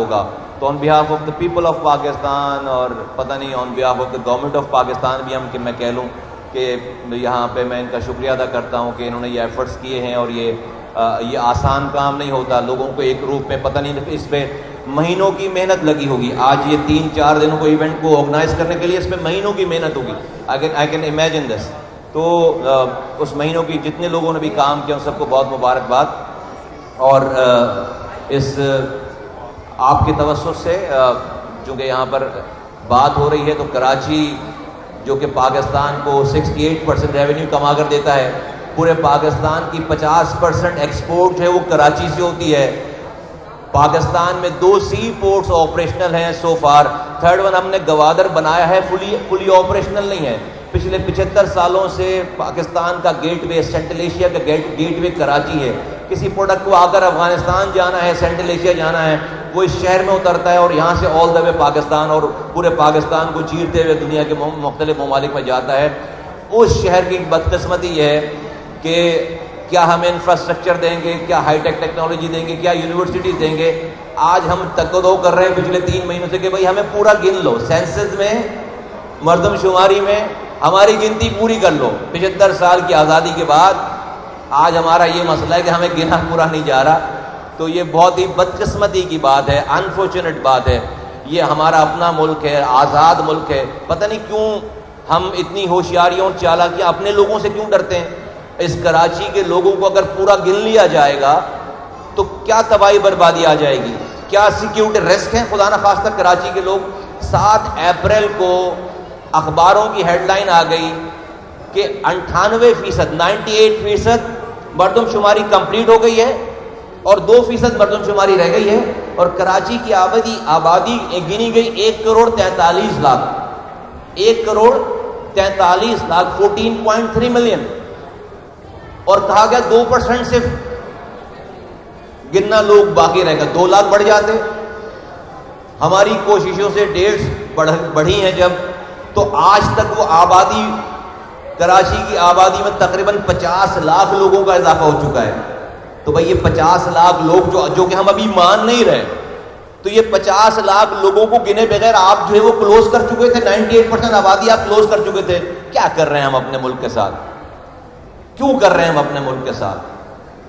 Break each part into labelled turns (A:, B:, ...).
A: ہوگا. تو on behalf of the people of Pakistan اور پتہ نہیں on behalf of the government of Pakistan بھی کہ میں کہہ لوں کہ یہاں پہ میں ان کا شکریہ ادا کرتا ہوں کہ انہوں نے یہ ایفرٹس کیے ہیں. اور یہ آسان کام نہیں ہوتا, لوگوں کو ایک گروپ میں پتہ نہیں, اس پہ مہینوں کی محنت لگی ہوگی. آج یہ 3-4 دنوں کو ایونٹ کو آرگنائز کرنے کے لیے اس میں مہینوں کی محنت ہوگی. I can imagine this. تو اس مہینوں کی جتنے لوگوں نے بھی کام کیا ان سب کو بہت مبارکباد. اور اس آپ کے توسط سے چونکہ یہاں پر بات ہو رہی ہے تو کراچی جو کہ پاکستان کو 68% ریونیو کما کر دیتا ہے, پورے پاکستان کی 50% ایکسپورٹ ہے وہ کراچی سے ہوتی ہے. پاکستان میں 2 سی پورٹس آپریشنل ہیں سو فار. 3rd ون ہم نے گوادر بنایا ہے, فلی آپریشنل نہیں ہے. پچھلے 75 سالوں سے پاکستان کا گیٹ وے, سینٹرل ایشیا کا گیٹ وے کراچی ہے. کسی پروڈکٹ کو اگر افغانستان جانا ہے, سینٹرل ایشیا جانا ہے, وہ اس شہر میں اترتا ہے اور یہاں سے آل دا وے پاکستان اور پورے پاکستان کو چیرتے ہوئے دنیا کے مختلف ممالک میں جاتا ہے. اس شہر کی بدقسمتی ہے کہ کیا ہمیں انفراسٹرکچر دیں گے, کیا ہائی ٹیک ٹیکنالوجی دیں گے, کیا یونیورسٹیز دیں گے. آج ہم تقدو کر رہے ہیں پچھلے 3 مہینوں سے کہ بھائی ہمیں پورا گن لو, سینسز میں مردم شماری میں ہماری گنتی پوری کر لو. 75 سال کی آزادی کے بعد آج ہمارا یہ مسئلہ ہے کہ ہمیں گنا پورا نہیں جا رہا. تو یہ بہت ہی بدقسمتی کی بات ہے, انفارچونیٹ بات ہے. یہ ہمارا اپنا ملک ہے, آزاد ملک ہے. پتہ نہیں کیوں ہم اتنی ہوشیاریوں اور چالاکیاں, اپنے لوگوں سے کیوں ڈرتے ہیں. اس کراچی کے لوگوں کو اگر پورا گن لیا جائے گا تو کیا تباہی بربادی آ جائے گی, کیا سیکیورٹی رسک ہیں. خدا نخواستہ کراچی کے لوگ, 7 اپریل کو اخباروں کی ہیڈ لائن آ گئی کہ 98%, 98% مردم شماری کمپلیٹ ہو گئی ہے اور 2% مردم شماری رہ گئی ہے. اور کراچی کی آبادی گنی گئی 1,43,00,000. 1,43,00,000, 14.3 ملین. اور کہا گیا 2% صرف گننا لوگ باقی رہ گئے, 2 لاکھ بڑھ جاتے. ہماری کوششوں سے ڈیٹس بڑھی ہیں جب, تو آج تک وہ آبادی, کراچی کی آبادی میں تقریباً 50 لاکھ لوگوں کا اضافہ ہو چکا ہے. تو بھئی یہ 50 لاکھ لوگ جو کہ ہم ابھی مان نہیں رہے, تو یہ 50 لاکھ لوگوں کو گنے بغیر آپ جو ہے وہ کلوز کر چکے تھے. 98% آبادی آپ کلوز کر چکے تھے. کیا کر رہے ہیں ہم اپنے ملک کے ساتھ, کیوں کر رہے ہیں ہم اپنے ملک کے ساتھ.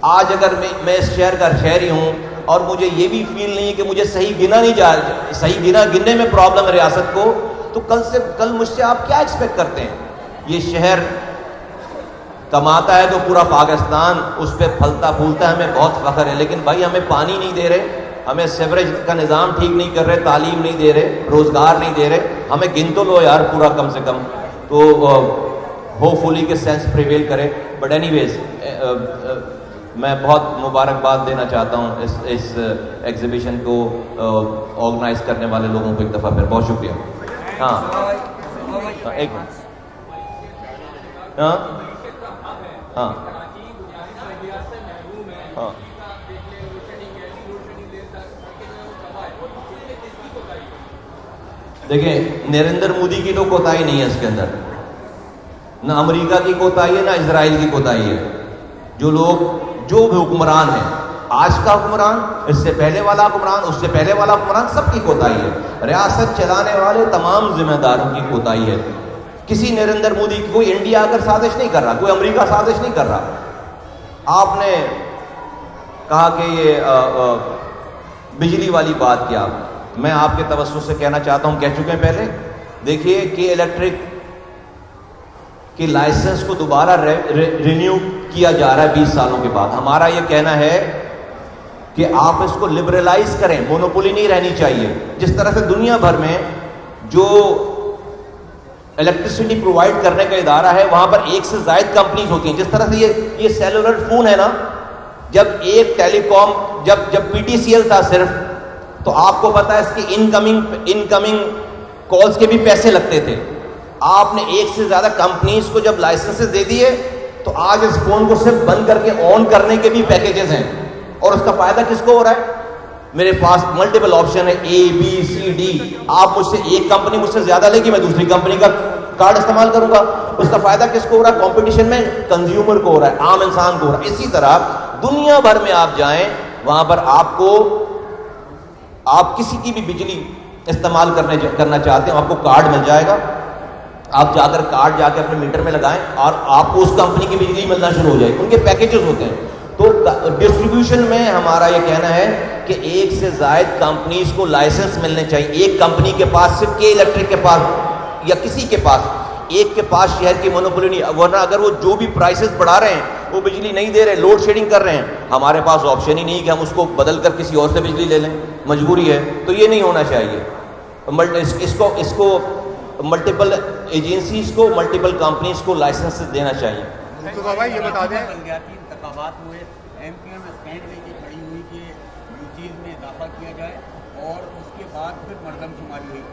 A: آج اگر میں اس شہر کا شہری ہوں اور مجھے یہ بھی فیل نہیں ہے کہ مجھے صحیح گنا نہیں جا, صحیح گننے میں پرابلم ہے ریاست کو, تو کل مجھ سے آپ کیا ایکسپیکٹ کرتے ہیں. یہ شہر کماتا ہے تو پورا پاکستان اس پہ پھلتا پھولتا ہے, ہمیں بہت فخر ہے. لیکن بھائی ہمیں پانی نہیں دے رہے, ہمیں سیوریج کا نظام ٹھیک نہیں کر رہے, تعلیم نہیں دے رہے, روزگار نہیں دے رہے. ہمیں گن تو لو یار پورا کم سے کم. تو ہوپ فلی کہ سینس پریویل کرے. بٹ اینی ویز میں بہت مبارکباد دینا چاہتا ہوں اس ایگزیبیشن کو آرگنائز کرنے والے لوگوں کو ایک دفعہ پھر بہت شکریہ. ہاں ایک منٹ. ہاں ہاں ہاں دیکھیں, نریندر مودی کی تو کوتاہی نہیں ہے اس کے اندر, نہ امریکہ کی کوتاہی ہے, نہ اسرائیل کی کوتاہی ہے. جو بھی حکمران ہیں, آج کا حکمران, اس سے پہلے والا حکمران, اس سے پہلے والا حکمران, سب کی کوتاہی ہے. ریاست چلانے والے تمام ذمہ داروں کی کوتاہی ہے. کسی نریندر مودی کی, کوئی انڈیا آ کر سازش نہیں کر رہا, کوئی امریکہ سازش نہیں کر رہا. آپ نے کہا کہ یہ بجلی والی بات کیا, میں آپ کے توسط سے کہنا چاہتا ہوں, کہہ چکے ہیں پہلے. دیکھیے کہ الیکٹرک کی لائسنس کو دوبارہ رینیو کیا جا رہا ہے 20 سالوں کے بعد. ہمارا یہ کہنا ہے کہ آپ اس کو لبرلائز کریں, مونوپولی نہیں رہنی چاہیے. جس طرح سے دنیا بھر میں جو الیکٹریسٹی پرووائڈ کرنے کا ادارہ ہے وہاں پر 1 سے زائد کمپنیز ہوتی ہیں. جس طرح سے یہ سیلولر فون ہے نا, جب ایک ٹیلی کام, جب پی ٹی سی ایل تھا صرف, تو آپ کو پتا ہے اس کی انکمنگ کالز کے بھی پیسے لگتے تھے. آپ نے 1 سے زیادہ کمپنیز کو جب لائسنسز دے دیے تو آج اس فون کو صرف بند کر کے آن کرنے کے بھی پیکیجز ہیں. اور اس کا فائدہ کس کو ہو رہا ہے؟ میرے پاس ملٹیپل آپشن ہے, A B C D. آپ مجھ سے ایک کمپنی مجھ سے زیادہ لے گی, میں دوسری کمپنی کا کارڈ استعمال کروں گا. اس کا فائدہ کس کو ہو رہا ہے؟ کمپٹیشن میں کنزیومر کو ہو رہا ہے, عام انسان کو ہو رہا ہے. اسی طرح دنیا بھر میں آپ جائیں, وہاں پر آپ کو آپ کسی کی بھی بجلی استعمال کرنا چاہتے ہیں آپ کو کارڈ مل جائے گا, آپ جا کر کارڈ جا کے اپنے میٹر میں لگائیں اور آپ کو اس کمپنی کی بجلی ملنا شروع ہو جائے گی. ان کے پیکیجز ہوتے ہیں. تو ڈسٹریبیوشن میں ہمارا یہ کہنا ہے کہ ایک سے زائد کمپنیز کو لائسنس ملنے چاہیے. ایک کمپنی کے پاس صرف کے الیکٹرک کے پاس یا کسی کے پاس ایک کے پاس شہر کی مونوپولی نہیں, ورنہ اگر وہ جو بھی پرائسز بڑھا رہے ہیں وہ بجلی نہیں دے رہے, لوڈ شیڈنگ کر رہے ہیں, ہمارے پاس آپشن ہی نہیں کہ ہم اس کو بدل کر کسی اور سے بجلی لے لیں, مجبوری ہے. تو یہ نہیں ہونا چاہیے. اس کو ملٹیپل ایجنسیز کو, ملٹیپل کمپنیز کو لائسنس دینا چاہیے.
B: تو بابا یہ بتا دیں
C: انتخابات ہوئے, ایم کیو ایم اسٹینڈ لے کے کھڑی ہوئی کہ یوٹیز میں اضافہ کیا جائے, اور اس کے بعد پھر مردم شماری ہوئی.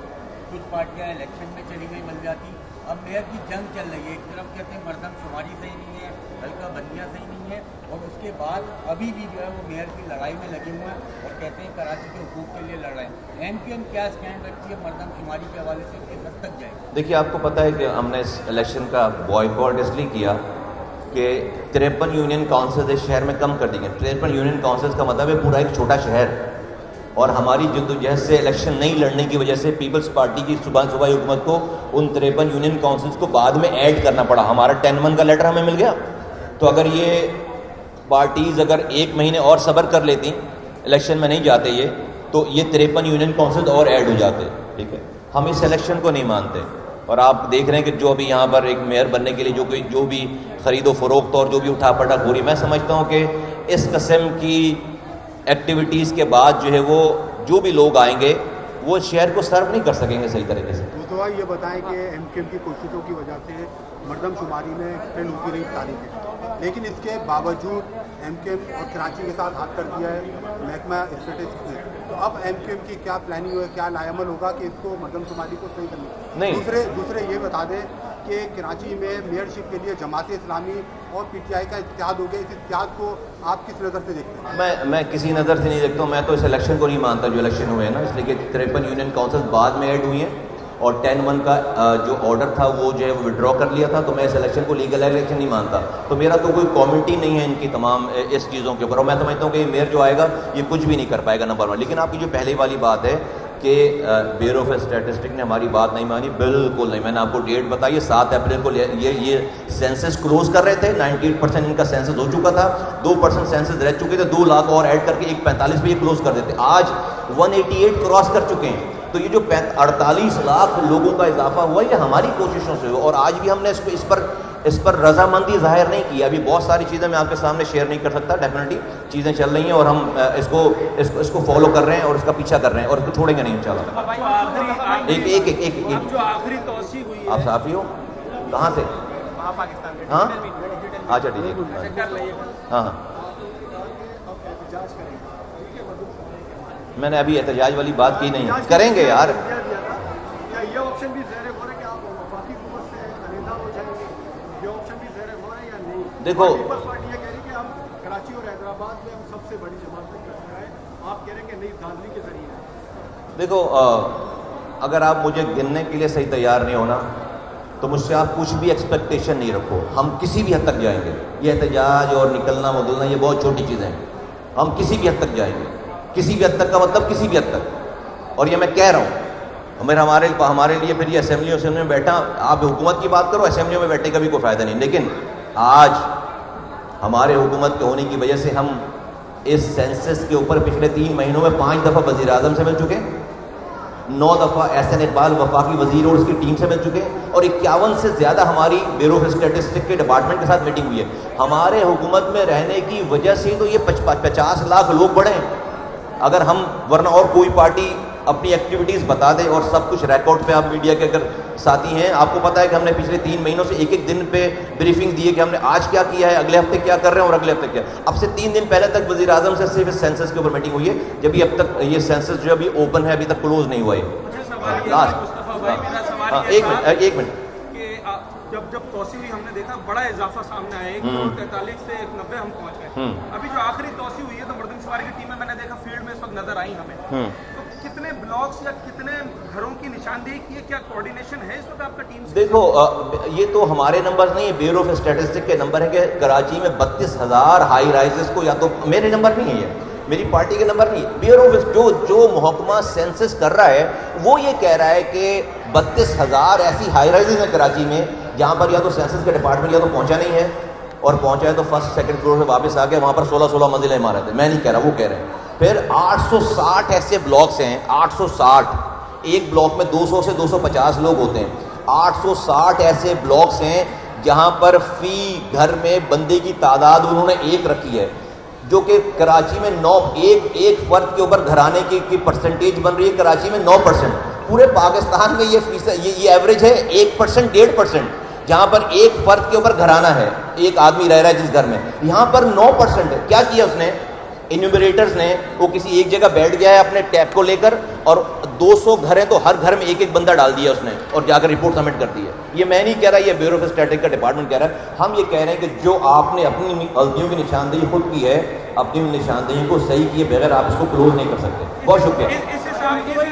C: کچھ پارٹیاں الیکشن میں چلی گئی بن جاتی. اب میئر کی جنگ چل رہی ہے. ایک طرف کہتے ہیں مردم شماری صحیح نہیں ہے, حلقہ بندیاں صحیح نہیں ہے, اور اس کے بعد ابھی بھی جو ہے وہ میئر کی لڑائی میں لگے ہوئے ہیں اور کہتے ہیں کراچی کے حقوق کے لیے لڑ رہے ہیں. ایم کیو ایم کیا اسٹینڈ رکھتی ہے مردم شماری کے حوالے سے, کس حد تک جائے؟
A: دیکھیے آپ کو پتہ ہے کہ ہم نے اس الیکشن کا بوائیکاٹ اس لیے کیا کہ 53 یونین کونسلز اس شہر میں کم کر دی گئے. 53 یونین کونسلز کا مطلب ہے پورا ایک چھوٹا شہر, اور ہماری جدوجہد سے الیکشن نہیں لڑنے کی وجہ سے پیپلز پارٹی کی صوبائی حکومت کو ان 53 یونین کونسلز کو بعد میں ایڈ کرنا پڑا. ہمارا 10-1 کا لیٹر ہمیں مل گیا. تو اگر یہ پارٹیز اگر ایک مہینے اور صبر کر لیتی, الیکشن میں نہیں جاتے یہ, تو یہ 53 یونین کونسلز اور ایڈ ہو جاتے. ٹھیک ہے, ہم اس الیکشن کو نہیں مانتے. اور آپ دیکھ رہے ہیں کہ جو ابھی یہاں پر ایک میئر بننے کے لیے جو بھی خرید و فروخت اور جو بھی اٹھا پٹک ہو رہی, میں سمجھتا ہوں کہ اس قسم کی ایکٹیویٹیز کے بعد جو ہے وہ جو بھی لوگ آئیں گے وہ شہر کو سرو نہیں کر سکیں گے صحیح طریقے سے.
B: تو یہ بتائیں کہ ایم کیو ایم کی کوششوں کی وجہ سے مردم شماری میں ٹرینڈ ہوتی رہی تاریخ ہے, لیکن اس کے باوجود ایم کیو ایم اور کراچی کے ساتھ ہاتھ کر دیا ہے محکمہ اسٹیٹسٹکس نے. تو اب ایم کیو ایم کی کیا پلاننگ ہے, کیا لائے عمل ہوگا کہ اس کو مردم شماری کو صحیح کرنا؟ نہیں. دوسرے یہ بتا دیں کہ کراچی میں میئرشپ کے لیے جماعت اسلامی اور پی ٹی آئی کا اتحاد ہو گیا. اس اتحاد کو آپ کس نظر سے دیکھتے ہیں؟
A: میں کسی نظر سے نہیں دیکھتا ہوں. میں تو اس الیکشن کو نہیں مانتا جو الیکشن ہوئے ہیں نا, اس لیے کہ 53 یونین کونسل بعد میں ایڈ ہوئی ہیں اور 10-1 کا جو آرڈر تھا وہ جو ہے وڈرا کر لیا تھا. تو میں اس الیکشن کو لیگل الیکشن نہیں مانتا. تو میرا تو کوئی کمیٹی نہیں ہے ان کی تمام اس چیزوں کے اوپر, اور میں سمجھتا ہوں کہ یہ میئر جو آئے گا یہ کچھ بھی نہیں کر پائے گا نمبر 1. لیکن آپ کی جو پہلے والی بات ہے کہ بیورو آف اسٹیٹسٹک نے ہماری بات نہیں مانی, بالکل نہیں. میں نے آپ کو ڈیٹ بتائی, 7 اپریل کو یہ سینسس کلوز کر رہے تھے. 98% ان کا سینسس ہو چکا تھا, 2% سینسس رہ چکے تھے, 2 لاکھ اور ایڈ کر کے 145 پہ یہ کلوز کر دیتے. آج 188 کراس کر چکے ہیں. تو یہ جو 48 لاکھ لوگوں کا اضافہ ہوا یہ ہماری کوششوں سے ہوا, اور آج بھی ہم نے اس پر رضامندی ظاہر نہیں کی. ابھی بہت ساری چیزیں میں آپ کے سامنے شیئر نہیں کر سکتا, ڈیفینیٹلی چیزیں چل رہی ہیں اور ہم اس کو فالو کر رہے ہیں اور اس کا پیچھا کر رہے ہیں اور اس کو چھوڑیں گے نہیں انشاءاللہ. ایک
D: جو آخری توسیع ہوئی ہے,
A: آپ صحافی ہو کہاں سے؟
D: پاکستان میں.
A: ہاں اچھا ٹھیک ہے. ہاں میں نے ابھی احتجاج والی بات کی نہیں, کریں گے یار.
B: یہ آپشن بھی ظاہر ہو رہا ہے کہ آپ وفاقی حکومت سے علیحدہ ہو جائیں گے, یہ آپشن بھی ظاہر ہو رہا ہے یا نہیں؟
A: دیکھو
B: پیپلز پارٹی یہ کہہ رہی ہے کہ ہم کراچی اور حیدرآباد میں ہم سب سے بڑی جماعت تک کر رہے ہیں, آپ کہہ رہے ہیں کہ نہیں دھاندلی کے ذریعے.
A: دیکھو اگر آپ مجھے گننے کے لیے صحیح تیار نہیں ہونا تو مجھ سے آپ کچھ بھی ایکسپیکٹیشن نہیں رکھو. ہم کسی بھی حد تک جائیں گے. یہ احتجاج اور نکلنا مدلنا یہ بہت چھوٹی چیزیں ہیں. ہم کسی بھی حد تک جائیں گے. کسی بھی حد تک کا مطلب کسی بھی حد تک. اور یہ میں کہہ رہا ہوں ہمارے لیے پھر یہ اسمبلیوں میں بیٹھا, آپ حکومت کی بات کرو, اسمبلیوں میں بیٹھنے کا بھی کوئی فائدہ نہیں. لیکن آج ہمارے حکومت کے ہونے کی وجہ سے ہم اس سینسس کے اوپر پچھلے 3 مہینوں میں 5 دفعہ وزیر اعظم سے مل چکے, 9 دفعہ احسن اقبال وفاقی وزیر اور اس کی ٹیم سے مل چکے, اور 51 سے زیادہ ہماری بیورو آف اسٹیٹسٹک کے ڈپارٹمنٹ کے ساتھ میٹنگ ہوئی ہے. ہمارے حکومت میں رہنے کی وجہ سے تو یہ 50 لاکھ لوگ بڑھے ہیں. اگر ہم ورنہ اور کوئی پارٹی اپنی ایکٹیویٹیز بتا دے اور سب کچھ ریکارڈ پہ, آپ میڈیا کے اگر ساتھی ہیں آپ کو پتہ ہے کہ ہم نے پچھلے 3 مہینوں سے ایک دن پہ بریفنگ دی ہے کہ ہم نے آج کیا کیا ہے, اگلے ہفتے کیا کر رہے ہیں اور اگلے ہفتے کیا. اب سے 3 دن پہلے تک وزیر اعظم سے صرف اس سینسس کے اوپر میٹنگ ہوئی ہے, جبھی اب تک یہ سینسس جو ابھی اوپن ہے ابھی تک کلوز نہیں ہوا ہے. ایک منٹ
D: جب توسیع ہوئی ہم نے دیکھا بڑا اضافہ سامنے آیا, 143 سے 190 ہم پہنچ گئے. ابھی جو آخری توسیع ہوئی ہے تو مردم شماری کی ٹیمیں میں نے دیکھا فیلڈ میں اس وقت نظر آئی ہمیں. تو کتنے بلاکس یا کتنے گھروں کی نشاندہی کی ہے, کیا کوارڈینیشن ہے اس وقت آپ کا ٹیم سے؟
A: دیکھو یہ تو ہمارے نمبر نہیں ہے, بیورو آف اسٹیٹسٹک کے نمبر ہے کہ کراچی میں 32,000 ہائی رائزز کو, یا تو میرے نمبر نہیں ہے میری پارٹی کے نمبر نہیں. بیورو جو محکمہ سینسس کر رہا ہے وہ یہ کہہ رہا ہے کہ 32,000 ایسی ہائی رائزز ہیں کراچی میں جہاں پر یا تو سینسس کا ڈپارٹمنٹ یا تو پہنچا نہیں ہے, اور پہنچا ہے تو فرسٹ سیکنڈ فلور سے واپس آ کے وہاں پر 16 منزلیں عمارت ہے. میں نہیں کہہ رہا, وہ کہہ رہے ہیں. پھر 860 ایسے بلاکس ہیں, 860, ایک بلاک میں 200 سے 250 لوگ ہوتے ہیں. 860 ایسے بلاکس ہیں جہاں پر فی گھر میں بندے کی تعداد انہوں نے ایک رکھی ہے, جو کہ کراچی میں 9 ایک فرد کے اوپر گھرانے کی پرسنٹیج بن رہی ہے کراچی میں 9%. پورے پاکستان میں یہ ایوریج ہے 1%, 1.5%, جہاں پر ایک فرد کے اوپر گھرانہ ہے, ایک آدمی رہ رہا ہے جس گھر میں. یہاں پر 9% ہے. کیا کیا اس نے انیومریٹرز نے, وہ کسی ایک جگہ بیٹھ گیا ہے اپنے ٹیپ کو لے کر, اور 200 گھر ہیں تو ہر گھر میں ایک بندہ ڈال دیا اس نے, اور جا کر رپورٹ سبمٹ کر دی ہے. یہ میں نہیں کہہ رہا, یہ بیورو آف اسٹیٹسٹکس کا ڈپارٹمنٹ کہہ رہا ہے. ہم یہ کہہ رہے ہیں کہ جو آپ نے اپنی غلطیوں کی نشاندہی خود کی ہے, اپنی نشاندہی کو صحیح کیے بغیر آپ اس کو کلوز نہیں کر سکتے. بہت شکریہ.
D: اس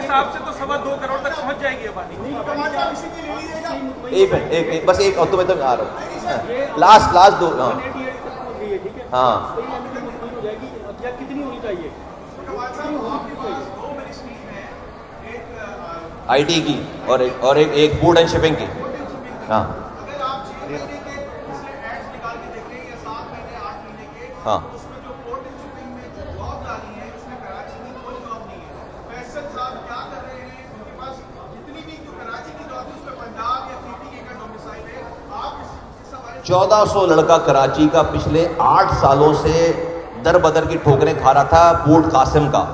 D: حساب سے تو 2.25 کروڑ تک پہنچ جائے گی آبادی.
A: ایک منٹ, بس ایک, اور تو میں تو آ رہا ہوں, لاسٹ دو. ہاں
D: کتنی ہونی چاہیے
A: آئی ٹی کی اور ایک فوڈ اینڈ شپنگ کی. ہاں ہاں چودہ 1400 لڑکا کراچی کا پچھلے 8 سالوں سے در بدر کی ٹھوکریں کھا رہا تھا پورٹ قاسم کا,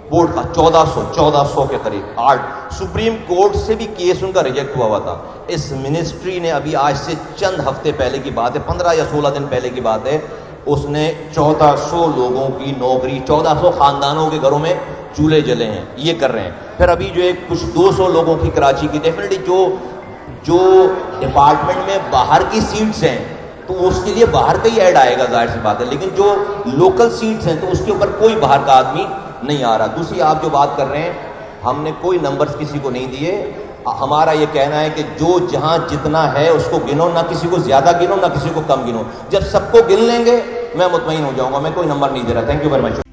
A: پورٹ کا 1400 کے قریب. 8 سپریم کورٹ سے بھی کیس ان کا ریجیکٹ ہوا تھا. اس منسٹری نے ابھی آج سے چند ہفتے پہلے کی بات ہے, 15 یا 16 دن پہلے کی بات ہے, اس نے 1400 لوگوں کی نوکری, 1400 خاندانوں کے گھروں میں چولہے جلے ہیں, یہ کر رہے ہیں. پھر ابھی جو ایک کچھ 200 لوگوں کی کراچی کی, ڈیفینیٹلی جو ڈپارٹمنٹ میں باہر کی سیٹس ہیں تو اس کے لیے باہر کا ہی ایڈ آئے گا, ظاہر سی بات ہے, لیکن جو لوکل سیٹس ہیں تو اس کے اوپر کوئی باہر کا آدمی نہیں آ رہا. دوسری آپ جو بات کر رہے ہیں, ہم نے کوئی نمبرز کسی کو نہیں دیے. ہمارا یہ کہنا ہے کہ جو جہاں جتنا ہے اس کو گنو, نہ کسی کو زیادہ گنو نہ کسی کو کم گنو. جب سب کو گن لیں گے میں مطمئن ہو جاؤں گا. میں کوئی نمبر نہیں دے رہا. Thank you very much.